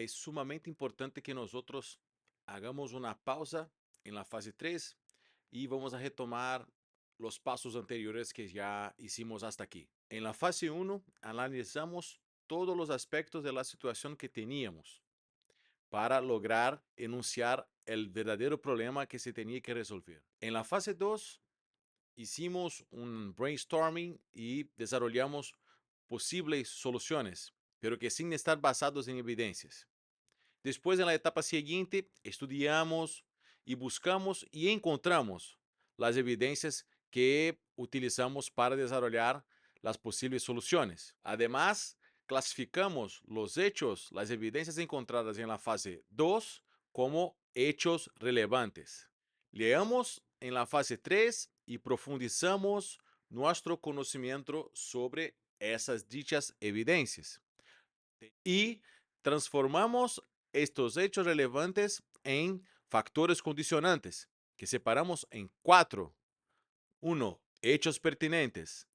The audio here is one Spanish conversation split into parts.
es sumamente importante que nosotros hagamos una pausa en la fase 3 y vamos a retomar los pasos anteriores que ya hicimos hasta aquí. En la fase 1 analizamos todos los aspectos de la situación que teníamos para lograr enunciar el verdadero problema que se tenía que resolver. En la fase 2 hicimos un brainstorming y desarrollamos posibles soluciones, pero que sin estar basados en evidencias. Después, en la etapa siguiente, estudiamos y buscamos y encontramos las evidencias que utilizamos para desarrollar las posibles soluciones. Además, clasificamos los hechos, las evidencias encontradas en la fase 2 como hechos relevantes. Leamos en la fase 3 y profundizamos nuestro conocimiento sobre esas dichas evidencias. Y transformamos estos hechos relevantes en factores condicionantes, que separamos en cuatro. Uno, hechos pertinentes.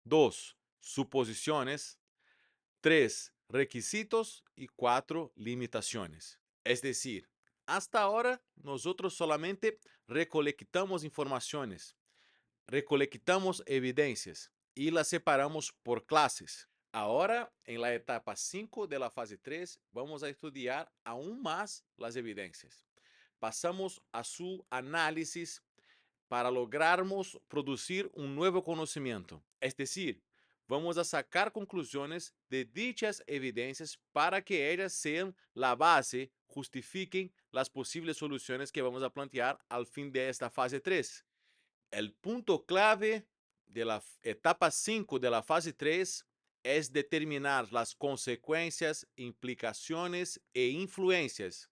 Dos, suposiciones. Tres, requisitos. Y cuatro, limitaciones. Es decir, hasta ahora nosotros solamente recolectamos informaciones, recolectamos evidencias y las separamos por clases. Ahora, en la etapa 5 de la fase 3, vamos a estudiar aún más las evidencias. Pasamos a su análisis para lograrmos producir un nuevo conocimiento. Es decir, vamos a sacar conclusiones de dichas evidencias para que ellas sean la base, justifiquen las posibles soluciones que vamos a plantear al fin de esta fase 3. El punto clave de la etapa 5 de la fase 3 es determinar las consecuencias, implicaciones e influencias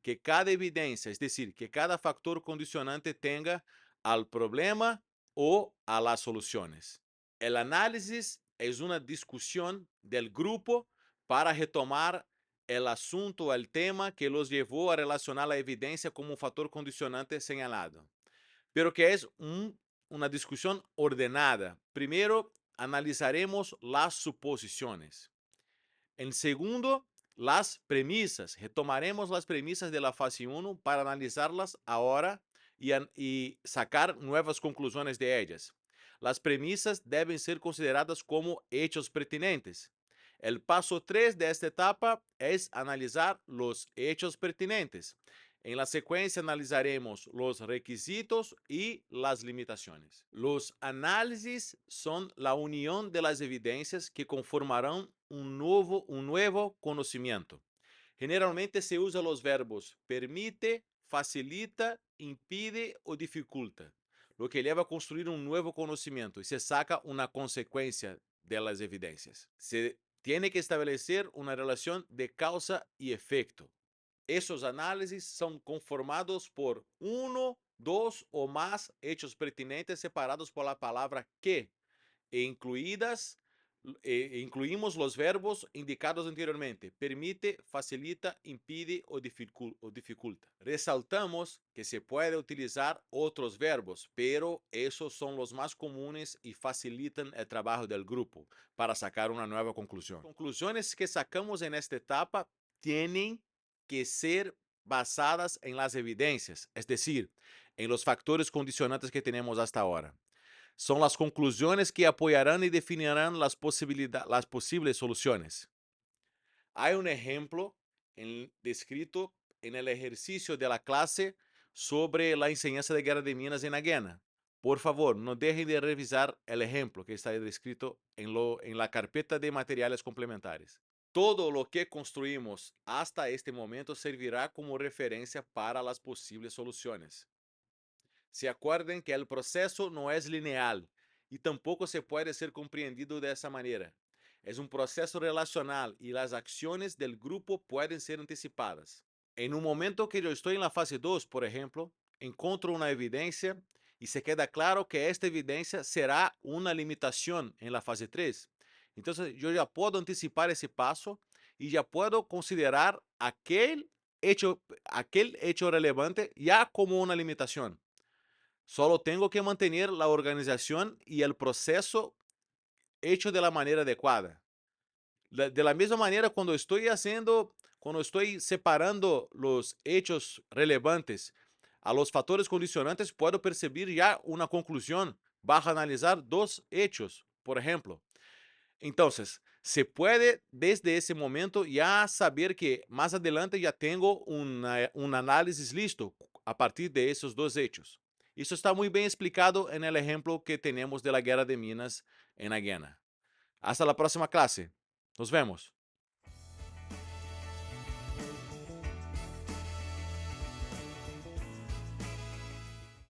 que cada evidencia, es decir, que cada factor condicionante tenga al problema o a las soluciones. El análisis es una discusión del grupo para retomar el asunto o el tema que los llevó a relacionar la evidencia como un factor condicionante señalado, pero que es una discusión ordenada. Primero, analizaremos las suposiciones. En segundo, las premisas. Retomaremos las premisas de la fase 1 para analizarlas ahora y sacar nuevas conclusiones de ellas. Las premisas deben ser consideradas como hechos pertinentes. El paso 3 de esta etapa es analizar los hechos pertinentes. En la secuencia analizaremos los requisitos y las limitaciones. Los análisis son la unión de las evidencias que conformarán un nuevo conocimiento. Generalmente se usa los verbos permite, facilita, impide o dificulta, lo que lleva a construir un nuevo conocimiento y se saca una consecuencia de las evidencias. Se tiene que establecer una relación de causa y efecto. Esos análisis son conformados por uno, dos o más hechos pertinentes separados por la palabra que, e incluimos los verbos indicados anteriormente: permite, facilita, impide o dificulta. Resaltamos que se puede utilizar otros verbos, pero esos son los más comunes y facilitan el trabajo del grupo para sacar una nueva conclusión. Las conclusiones que sacamos en esta etapa tienen que ser basadas en las evidencias, es decir, en los factores condicionantes que tenemos hasta ahora. Son las conclusiones que apoyarán y definirán las posibles soluciones. Hay un ejemplo descrito en el ejercicio de la clase sobre la enseñanza de guerra de minas en Aguena. Por favor, no dejen de revisar el ejemplo que está descrito en la carpeta de materiales complementares. Todo lo que construimos hasta este momento servirá como referencia para las posibles soluciones. Se acuerden que el proceso no es lineal y tampoco se puede ser comprendido de esa manera. Es un proceso relacional y las acciones del grupo pueden ser anticipadas. En un momento que yo estoy en la fase 2, por ejemplo, encuentro una evidencia y se queda claro que esta evidencia será una limitación en la fase 3. Entonces yo ya puedo anticipar ese paso y ya puedo considerar aquel hecho relevante ya como una limitación. Solo tengo que mantener la organización y el proceso hecho de la manera adecuada. De la misma manera, cuando cuando estoy separando los hechos relevantes a los factores condicionantes, puedo percibir ya una conclusión bajo analizar dos hechos, por ejemplo. Entonces, se puede desde ese momento ya saber que más adelante ya tengo un análisis listo a partir de esos dos hechos. Eso está muy bien explicado en el ejemplo que tenemos de la guerra de Minas en la Guiana. Hasta la próxima clase. Nos vemos.